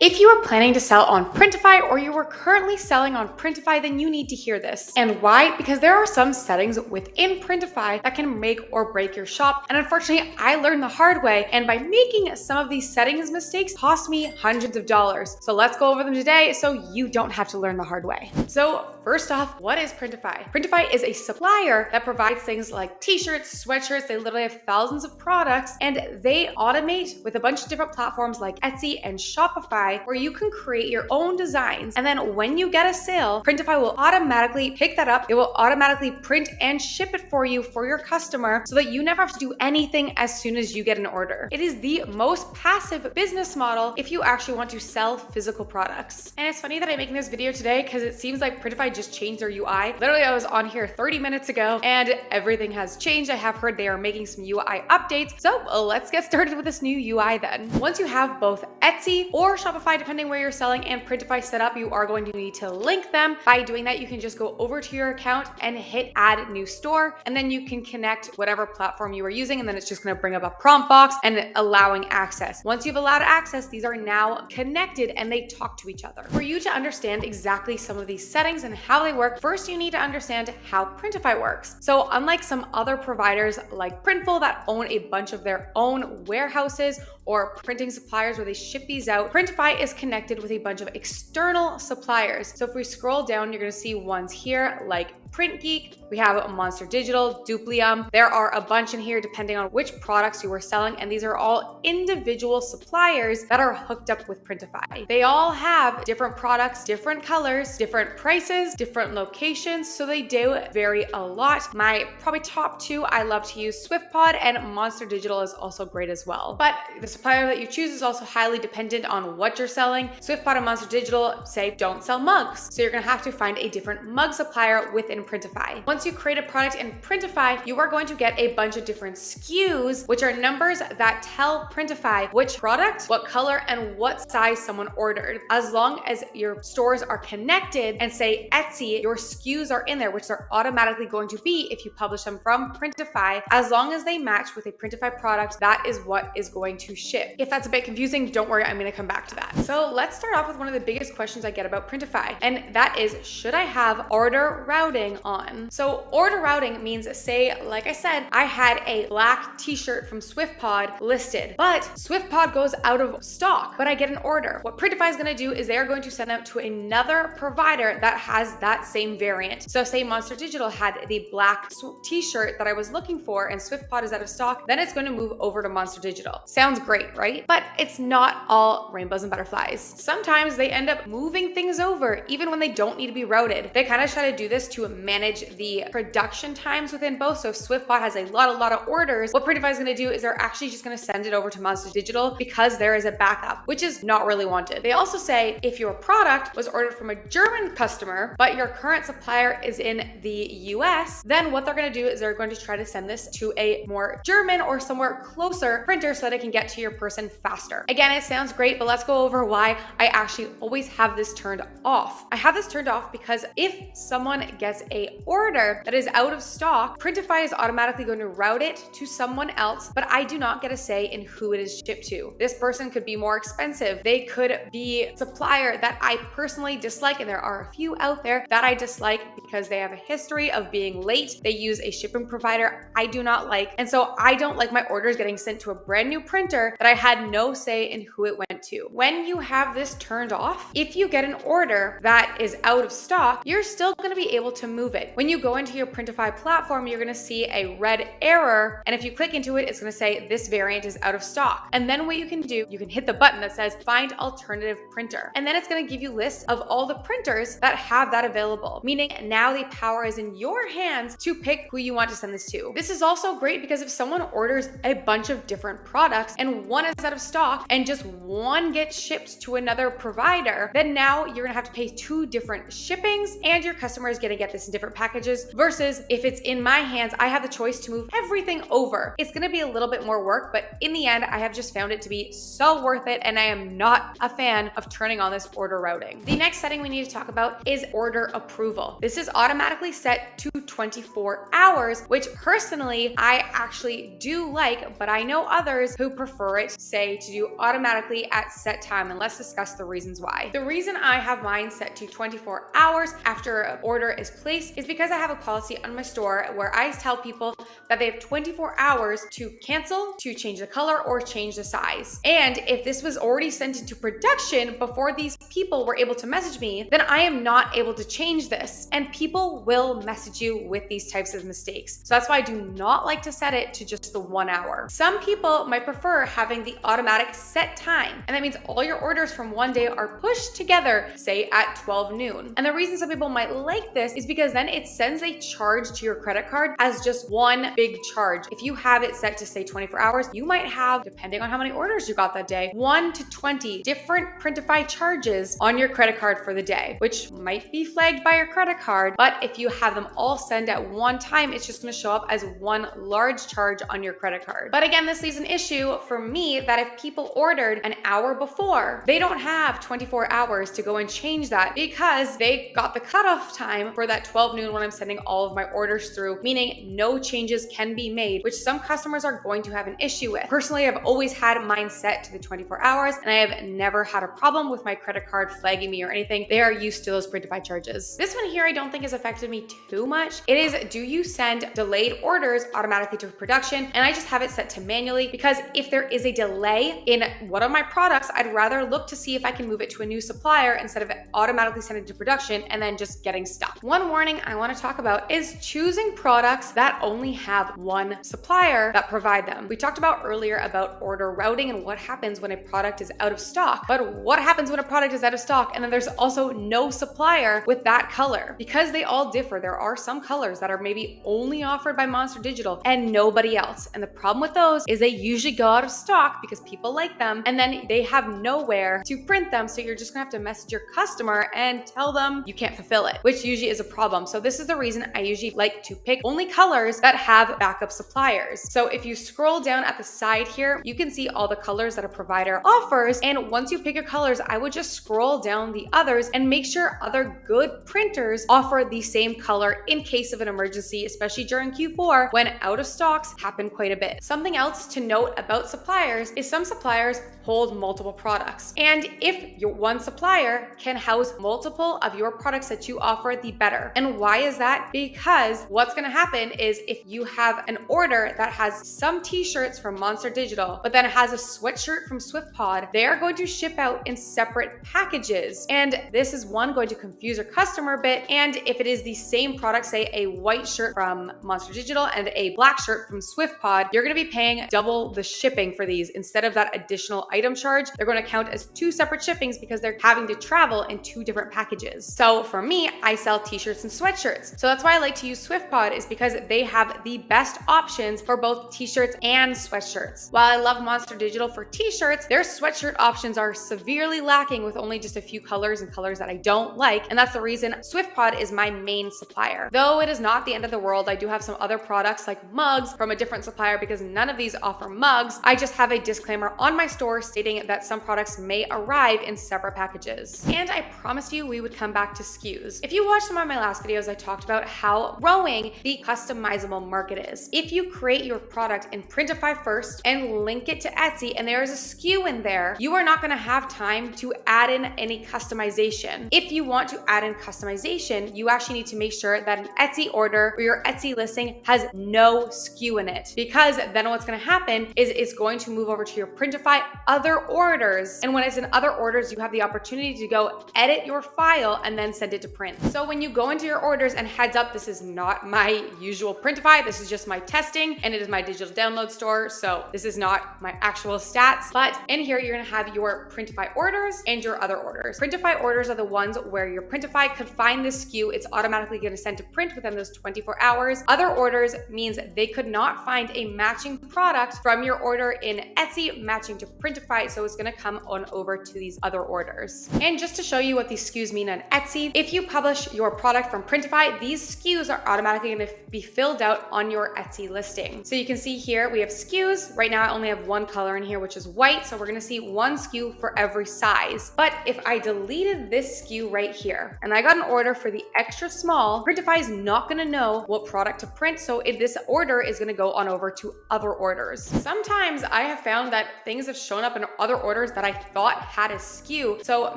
If you are planning to sell on Printify or you are currently selling on Printify, then you need to hear this. And why? Because there are some settings within Printify that can make or break your shop. And unfortunately, I learned the hard way. And by making some of these settings mistakes cost me hundreds of dollars. So let's go over them today so you don't have to learn the hard way. So first off, what is Printify? Printify is a supplier that provides things like t-shirts, sweatshirts. They literally have thousands of products, and they automate with a bunch of different platforms like Etsy and Shopify, where you can create your own designs. And then when you get a sale, Printify will automatically pick that up. It will automatically print and ship it for you for your customer so that you never have to do anything as soon as you get an order. It is the most passive business model if you actually want to sell physical products. And it's funny that I'm making this video today because it seems like Printify just changed their UI. Literally, I was on here 30 minutes ago and everything has changed. I have heard they are making some UI updates. So let's get started with this new UI then. Once you have both Etsy or Shopify, depending where you're selling, and Printify set up, you are going to need to link them. By doing that, you can just go over to your account and hit add new store, and then you can connect whatever platform you are using, and then it's just going to bring up a prompt box and allowing access. Once you've allowed access, these are now connected and they talk to each other. For you to understand exactly some of these settings and how they work, first you need to understand how Printify works. So unlike some other providers like Printful that own a bunch of their own warehouses or printing suppliers where they ship these out, Printify is connected with a bunch of external suppliers. So if we scroll down, you're going to see ones here like Print Geek, we have Monster Digital, Duplium. There are a bunch in here depending on which products you are selling, and these are all individual suppliers that are hooked up with Printify. They all have different products, different colors, different prices, different locations, so they do vary a lot. My probably top two, I love to use SwiftPod, and Monster Digital is also great as well. But the supplier that you choose is also highly dependent on what you're selling. SwiftPod and Monster Digital say don't sell mugs, so you're gonna have to find a different mug supplier within Printify. Once you create a product in Printify, you are going to get a bunch of different SKUs, which are numbers that tell Printify which product, what color, and what size someone ordered. As long as your stores are connected and say Etsy, your SKUs are in there, which they're automatically going to be if you publish them from Printify. As long as they match with a Printify product, that is what is going to ship. If that's a bit confusing, don't worry, I'm going to come back to that. So let's start off with one of the biggest questions I get about Printify, and that is, should I have order routing on? So order routing means, say, like I said, I had a black t-shirt from SwiftPod listed, but SwiftPod goes out of stock, but I get an order. What Printify is going to do is they are going to send out to another provider that has that same variant. So say Monster Digital had the black t-shirt that I was looking for and SwiftPod is out of stock, then it's going to move over to Monster Digital. Sounds great, right? But it's not all rainbows and butterflies. Sometimes they end up moving things over even when they don't need to be routed. They kind of try to do this to manage the production times within both. So if SwiftPod has a lot of orders, what Printify is going to do is they're actually just going to send it over to Monster Digital because there is a backup, which is not really wanted. They also say if your product was ordered from a German customer, but your current supplier is in the US, then what they're going to do is they're going to try to send this to a more German or somewhere closer printer so that it can get to your person faster. Again, it sounds great, but let's go over why I actually always have this turned off. I have this turned off because if someone gets a order that is out of stock, Printify is automatically going to route it to someone else, but I do not get a say in who it is shipped to. This person could be more expensive. They could be a supplier that I personally dislike, and there are a few out there that I dislike because they have a history of being late. They use a shipping provider I do not like, and so I don't like my orders getting sent to a brand new printer that I had no say in who it went to. When you have this turned off, if you get an order that is out of stock, you're still going to be able to move it. When you go into your Printify platform, you're going to see a red error, and if you click into it, it's going to say this variant is out of stock. And then what you can do, you can hit the button that says find alternative printer, and then it's going to give you lists of all the printers that have that available, meaning now the power is in your hands to pick who you want to send this to. This is also great because if someone orders a bunch of different products and one is out of stock and just one gets shipped to another provider, then now you're going to have to pay two different shippings and your customer is going to get this in different packages versus if it's in my hands, I have the choice to move everything over. It's gonna be a little bit more work, but in the end, I have just found it to be so worth it, and I am not a fan of turning on this order routing. The next setting we need to talk about is order approval. This is automatically set to 24 hours, which personally I actually do like, but I know others who prefer it, say, to do automatically at set time, and let's discuss the reasons why. The reason I have mine set to 24 hours after an order is placed is because I have a policy on my store where I tell people that they have 24 hours to cancel, to change the color, or change the size. And if this was already sent into production before these people were able to message me, then I am not able to change this. And people will message you with these types of mistakes. So that's why I do not like to set it to just the 1 hour. Some people might prefer having the automatic set time. And that means all your orders from one day are pushed together, say at 12 noon. And the reason some people might like this is because then it sends a charge to your credit card as just one big charge. If you have it set to say 24 hours, you might have, depending on how many orders you got that day, 1 to 20 different Printify charges on your credit card for the day, which might be flagged by your credit card. But if you have them all send at one time, it's just going to show up as one large charge on your credit card. But again, this leaves an issue for me that if people ordered an hour before, they don't have 24 hours to go and change that because they got the cutoff time for that 12 noon when I'm sending all of my orders through, meaning no changes can be made, which some customers are going to have an issue with. Personally, I've always had mine set to the 24 hours and I have never had a problem with my credit card flagging me or anything. They are used to those Printify charges. This one here I don't think has affected me too much. It is, do you send delayed orders automatically to production? And I just have it set to manually because if there is a delay in one of my products, I'd rather look to see if I can move it to a new supplier instead of automatically sending it to production and then just getting stuck. One warning I want to talk about is choosing products that only have one supplier that provide them. We talked about earlier about order routing and what happens when a product is out of stock, but what happens when a product is out of stock and then there's also no supplier with that color? Because they all differ. There are some colors that are maybe only offered by Monster Digital and nobody else. And the problem with those is they usually go out of stock because people like them and then they have nowhere to print them. So you're just gonna have to message your customer and tell them you can't fulfill it, which usually is a problem. So this is the reason I usually like to pick only colors that have backup suppliers. So if you scroll down at the side here, you can see all the colors that a provider offers. And once you pick your colors, I would just scroll down the others and make sure other good printers offer the same color in case of an emergency, especially during Q4 when out of stocks happen quite a bit. Something else to note about suppliers is some suppliers hold multiple products. And if your one supplier can house multiple of your products that you offer, the better. And why is that? Because what's gonna happen is if you have an order that has some t-shirts from Monster Digital, but then it has a sweatshirt from SwiftPod, they are going to ship out in separate packages. And this is one going to confuse your customer a bit. And if it is the same product, say a white shirt from Monster Digital and a black shirt from SwiftPod, you're gonna be paying double the shipping for these. Instead of that additional item charge, they're gonna count as two separate shippings because they're having to travel in two different packages. So for me, I sell t-shirts and sweatshirts. So that's why I like to use SwiftPod, is because they have the best options for both t-shirts and sweatshirts. While I love Monster Digital for t-shirts, their sweatshirt options are severely lacking with only just a few colors and colors that I don't like. And that's the reason SwiftPod is my main supplier. Though it is not the end of the world, I do have some other products like mugs from a different supplier because none of these offer mugs. I just have a disclaimer on my store stating that some products may arrive in separate packages. And I promised you we would come back to SKUs. If you watched some of my last videos, I talked about how growing the customizable market is. If you create your product in Printify first and link it to Etsy and there is a SKU in there, you are not gonna have time to add in any customization. If you want to add in customization, you actually need to make sure that an Etsy order or your Etsy listing has no SKU in it, because then what's gonna happen is it's going to move over to your Printify other orders. And when it's in other orders, you have the opportunity to go edit your file and then send it to print. So when you go into your orders, and heads up, this is not my usual Printify, this is just my testing and it is my digital download store. So this is not my actual stats, but in here, you're gonna have your Printify orders and your other orders. Printify orders are the ones where your Printify could find the SKU, it's automatically gonna send to print within those 24 hours. Other orders means they could not find a matching product from your order in Etsy matching to Printify Printify, so it's gonna come on over to these other orders. And just to show you what these SKUs mean on Etsy, if you publish your product from Printify, these SKUs are automatically gonna be filled out on your Etsy listing. So you can see here, we have SKUs. Right now I only have one color in here, which is white, so we're gonna see one SKU for every size. But if I deleted this SKU right here, and I got an order for the extra small, Printify is not gonna know what product to print, so this order is gonna go on over to other orders. Sometimes I have found that things have shown up in other orders that I thought had a SKU, so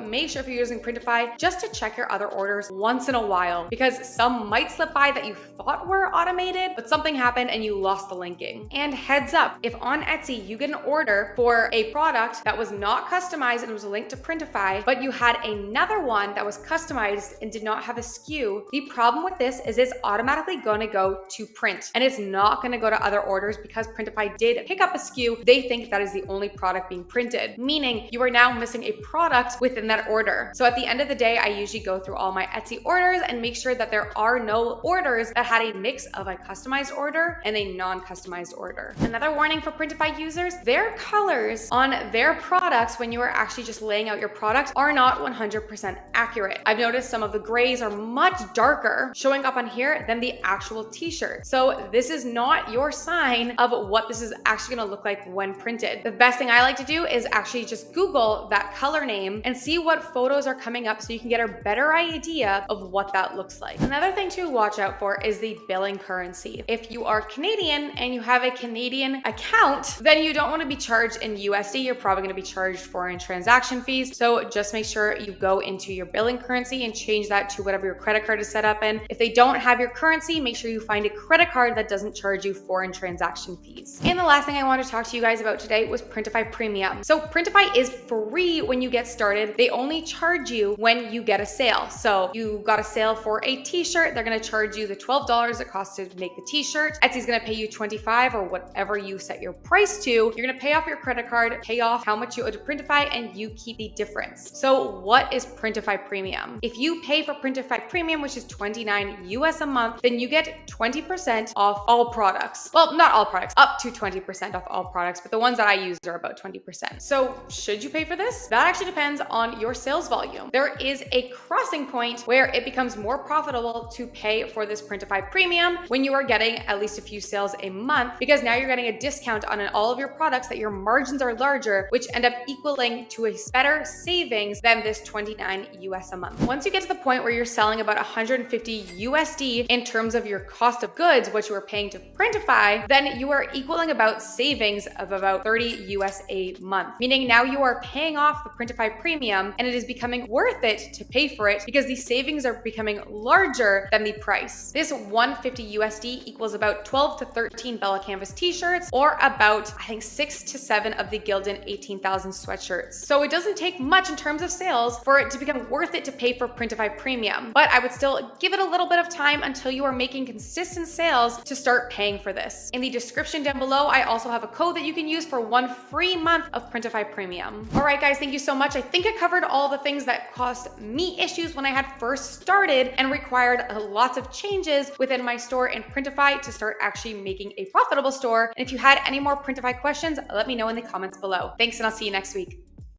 make sure if you're using Printify, just to check your other orders once in a while, because some might slip by that you thought were automated, but something happened and you lost the linking. And heads up, if on Etsy you get an order for a product that was not customized and it was linked to Printify, but you had another one that was customized and did not have a SKU, the problem with this is it's automatically going to go to print and it's not going to go to other orders because Printify did pick up a SKU. They think that is the only product being printed, meaning you are now missing a product within that order. So at the end of the day, I usually go through all my Etsy orders and make sure that there are no orders that had a mix of a customized order and a non-customized order. Another warning for Printify users, their colors on their products when you are actually just laying out your product are not 100% accurate. I've noticed some of the grays are much darker showing up on here than the actual t-shirt. So this is not your sign of what this is actually gonna look like when printed. The best thing I like to do is actually just Google that color name and see what photos are coming up so you can get a better idea of what that looks like. Another thing to watch out for is the billing currency. If you are Canadian and you have a Canadian account, then you don't want to be charged in USD. You're probably going to be charged foreign transaction fees. So just make sure you go into your billing currency and change that to whatever your credit card is set up in. If they don't have your currency, make sure you find a credit card that doesn't charge you foreign transaction fees. And the last thing I want to talk to you guys about today was Printify Premium. So Printify is free when you get started. They only charge you when you get a sale. So you got a sale for a t-shirt, they're going to charge you the $12 it costs to make the t-shirt. Etsy's going to pay you $25 or whatever you set your price to. You're going to pay off your credit card, pay off how much you owe to Printify, and you keep the difference. So what is Printify Premium? If you pay for Printify Premium, which is $29 US a month, then you get 20% off all products. Well, not all products, up to 20% off all products, but the ones that I use are about 20%. So should you pay for this? That actually depends on your sales volume. There is a crossing point where it becomes more profitable to pay for this Printify Premium when you are getting at least a few sales a month, because now you're getting a discount on all of your products that your margins are larger, which end up equaling to a better savings than this $29 US a month. Once you get to the point where you're selling about $150 USD in terms of your cost of goods, what you are paying to Printify, then you are equaling about savings of about $30 US a month, meaning now you are paying off the Printify Premium and it is becoming worth it to pay for it because the savings are becoming larger than the price. This $150 USD equals about 12 to 13 Bella Canvas t-shirts or about, I think, 6 to 7 of the Gildan 18,000 sweatshirts. So it doesn't take much in terms of sales for it to become worth it to pay for Printify Premium, but I would still give it a little bit of time until you are making consistent sales to start paying for this. In the description down below, I also have a code that you can use for 1 free month of Printify Premium. All right, guys, thank you so much. I think I covered all the things that caused me issues when I had first started and required lots of changes within my store in Printify to start actually making a profitable store. And if you had any more Printify questions, let me know in the comments below. Thanks, and I'll see you next week.